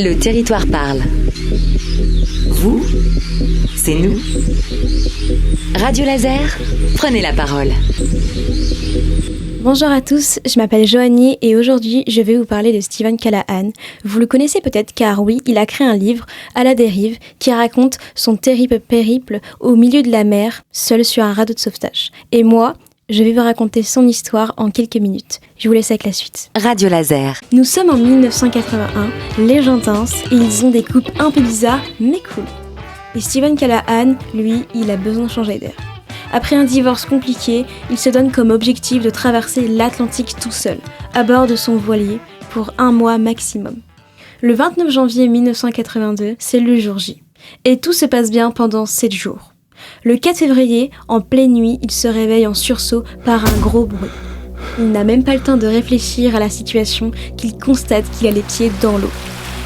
Le territoire parle. Vous, c'est nous. Radio Laser, prenez la parole. Bonjour à tous, je m'appelle Joanie et aujourd'hui je vais vous parler de Steven Callahan. Vous le connaissez peut-être car oui, il a créé un livre, À la dérive, qui raconte son terrible périple au milieu de la mer, seul sur un radeau de sauvetage. Et moi, je vais vous raconter son histoire en quelques minutes. Je vous laisse avec la suite. Radio Laser. Nous sommes en 1981, les gens dansent et ils ont des coupes un peu bizarres mais cool. Et Steven Callahan, lui, il a besoin de changer d'air. Après un divorce compliqué, il se donne comme objectif de traverser l'Atlantique tout seul, à bord de son voilier, pour 1 mois maximum. Le 29 janvier 1982, c'est le jour J. Et tout se passe bien pendant 7 jours. Le 4 février, en pleine nuit, il se réveille en sursaut par un gros bruit. Il n'a même pas le temps de réfléchir à la situation qu'il constate qu'il a les pieds dans l'eau.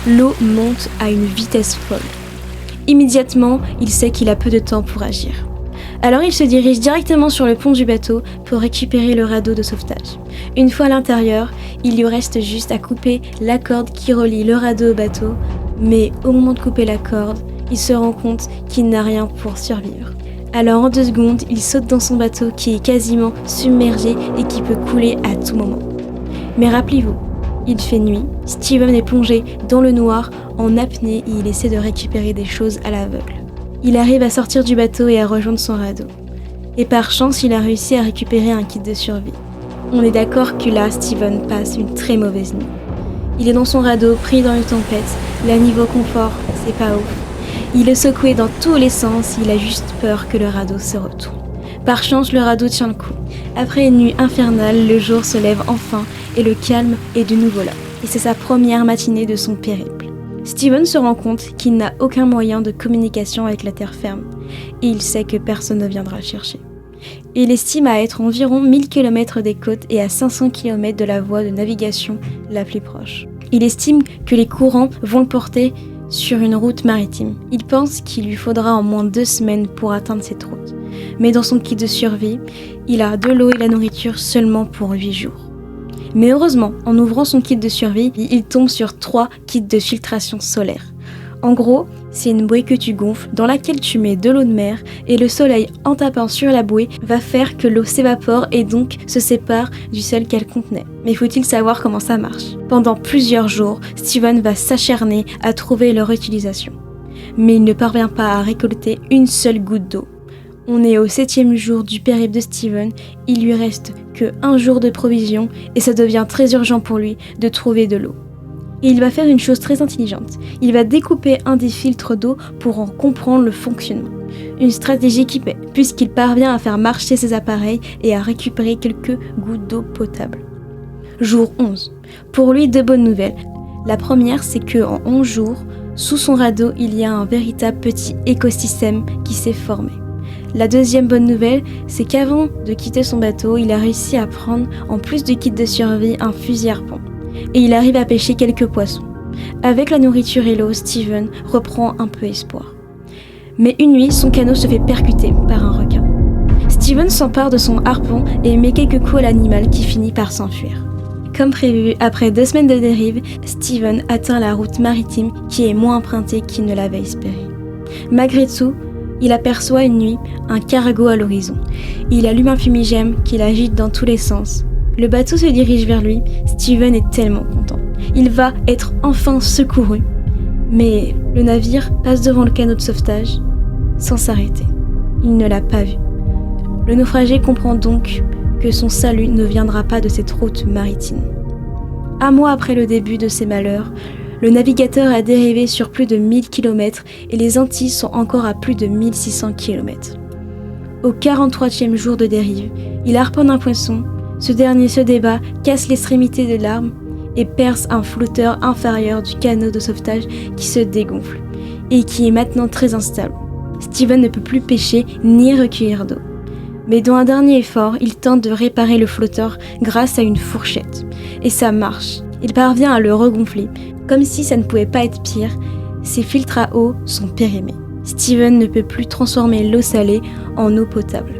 L'eau monte à une vitesse folle. Immédiatement, il sait qu'il a peu de temps pour agir. Alors il se dirige directement sur le pont du bateau pour récupérer le radeau de sauvetage. Une fois à l'intérieur, il lui reste juste à couper la corde qui relie le radeau au bateau, mais au moment de couper la corde, il se rend compte qu'il n'a rien pour survivre. Alors en 2 secondes, il saute dans son bateau qui est quasiment submergé et qui peut couler à tout moment. Mais rappelez-vous, il fait nuit, Steven est plongé dans le noir en apnée et il essaie de récupérer des choses à l'aveugle. Il arrive à sortir du bateau et à rejoindre son radeau. Et par chance, il a réussi à récupérer un kit de survie. On est d'accord que là, Steven passe une très mauvaise nuit. Il est dans son radeau, pris dans une tempête. Là, niveau confort, c'est pas ouf. Il est secoué dans tous les sens, il a juste peur que le radeau se retourne. Par chance, le radeau tient le coup. Après une nuit infernale, le jour se lève enfin et le calme est de nouveau là. Et c'est sa première matinée de son périple. Steven se rend compte qu'il n'a aucun moyen de communication avec la terre ferme et il sait que personne ne viendra le chercher. Il estime à être environ 1000 km des côtes et à 500 km de la voie de navigation la plus proche. Il estime que les courants vont le porter sur une route maritime. Il pense qu'il lui faudra en moins 2 semaines pour atteindre cette route. Mais dans son kit de survie, il a de l'eau et de la nourriture seulement pour 8 jours. Mais heureusement, en ouvrant son kit de survie, il tombe sur 3 kits de filtration solaire. En gros, c'est une bouée que tu gonfles, dans laquelle tu mets de l'eau de mer, et le soleil, en tapant sur la bouée, va faire que l'eau s'évapore et donc se sépare du sel qu'elle contenait. Mais faut-il savoir comment ça marche ? Pendant plusieurs jours, Steven va s'acharner à trouver leur utilisation. Mais il ne parvient pas à récolter une seule goutte d'eau. On est au 7e jour du périple de Steven, il lui reste que 1 jour de provision et ça devient très urgent pour lui de trouver de l'eau. Et il va faire une chose très intelligente, il va découper un des filtres d'eau pour en comprendre le fonctionnement. Une stratégie qui paie, puisqu'il parvient à faire marcher ses appareils et à récupérer quelques gouttes d'eau potable. Jour 11. Pour lui, 2 bonnes nouvelles. La première, c'est qu'en 11 jours, sous son radeau, il y a un véritable petit écosystème qui s'est formé. La deuxième bonne nouvelle, c'est qu'avant de quitter son bateau, il a réussi à prendre, en plus du kit de survie, un fusil harpon. Et il arrive à pêcher quelques poissons. Avec la nourriture et l'eau, Steven reprend un peu espoir. Mais une nuit, son canot se fait percuter par un requin. Steven s'empare de son harpon et met quelques coups à l'animal qui finit par s'enfuir. Comme prévu, après 2 semaines de dérive, Steven atteint la route maritime qui est moins empruntée qu'il ne l'avait espéré. Malgré tout, il aperçoit une nuit un cargo à l'horizon. Il allume un fumigène qu'il agite dans tous les sens. Le bateau se dirige vers lui. Steven est tellement content. Il va être enfin secouru. Mais le navire passe devant le canot de sauvetage sans s'arrêter. Il ne l'a pas vu. Le naufragé comprend donc que son salut ne viendra pas de cette route maritime. 1 mois après le début de ses malheurs, le navigateur a dérivé sur plus de 1000 km et les Antilles sont encore à plus de 1600 km. Au 43e jour de dérive, il harponne un poisson, ce dernier se débat, casse l'extrémité de l'arme et perce un flotteur inférieur du canot de sauvetage qui se dégonfle et qui est maintenant très instable. Steven ne peut plus pêcher ni recueillir d'eau. Mais dans un dernier effort, il tente de réparer le flotteur grâce à une fourchette. Et ça marche. Il parvient à le regonfler. Comme si ça ne pouvait pas être pire, ses filtres à eau sont périmés. Steven ne peut plus transformer l'eau salée en eau potable.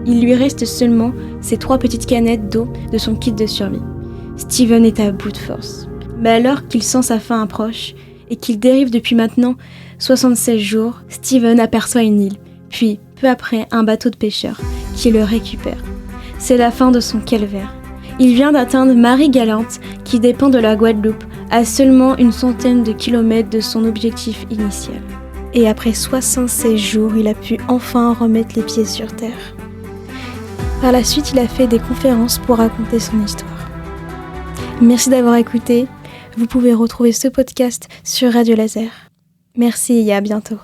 Il lui reste seulement ces 3 petites canettes d'eau de son kit de survie. Steven est à bout de force. Mais alors qu'il sent sa fin approche, et qu'il dérive depuis maintenant 76 jours, Steven aperçoit une île, puis, peu après, un bateau de pêcheurs qui le récupère. C'est la fin de son calvaire. Il vient d'atteindre Marie-Galante, qui dépend de la Guadeloupe, à seulement une centaine de kilomètres de son objectif initial. Et après 76 jours, il a pu enfin remettre les pieds sur terre. Par la suite, il a fait des conférences pour raconter son histoire. Merci d'avoir écouté. Vous pouvez retrouver ce podcast sur Radio Laser. Merci et à bientôt.